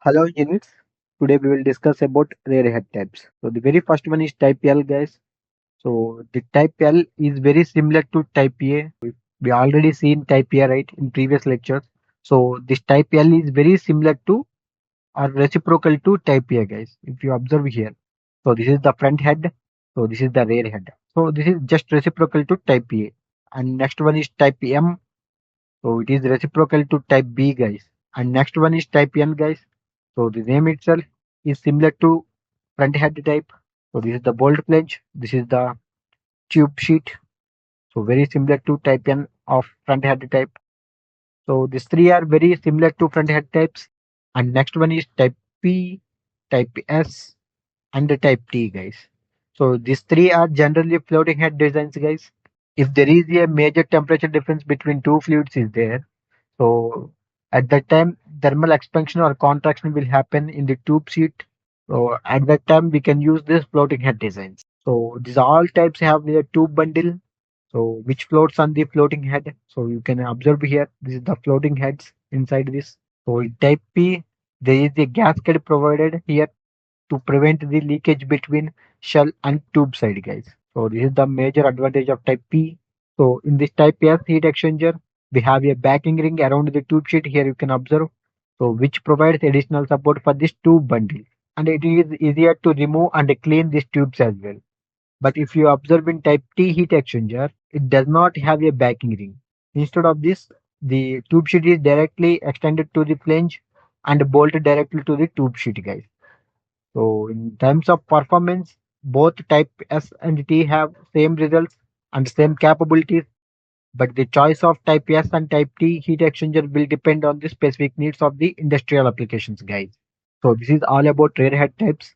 Hello units. Today we will discuss about rare head types. So the very first one is type L, guys. So the type L is very similar to type A. We already seen type A, right, in previous lectures. So this type L is very similar to or reciprocal to type A, guys. If you observe here. So this is the front head. So this is the rear head. So this is just reciprocal to type A. And next one is type M. So it is reciprocal to type B, guys. And next one is type N, guys. So the name itself is similar to front head type. So this is the bolt flange. This is the tube sheet. So very similar to type N of front head type. So these three are very similar to front head types. And next one is type P, type S, and the type T, guys. So these three are generally floating head designs, guys. If there is a major temperature difference between two fluids is there, so at that time, thermal expansion or contraction will happen in the tube sheet. So at that time, we can use this floating head designs. So these all types have a tube bundle. So which floats on the floating head. So you can observe here, this is the floating heads inside this. So in type P, there is a gasket provided here to prevent the leakage between shell and tube side, guys. So this is the major advantage of type P. So in this type S heat exchanger, we have a backing ring around the tube sheet here you can observe. So which provides additional support for this tube bundle. And it is easier to remove and clean these tubes as well. But if you observe in type T heat exchanger, it does not have a backing ring. Instead of this, the tube sheet is directly extended to the flange and bolted directly to the tube sheet, guys. So in terms of performance, both type S and T have same results and same capabilities, but the choice of type S and type T heat exchanger will depend on the specific needs of the industrial applications, guys. So this is all about rare head types.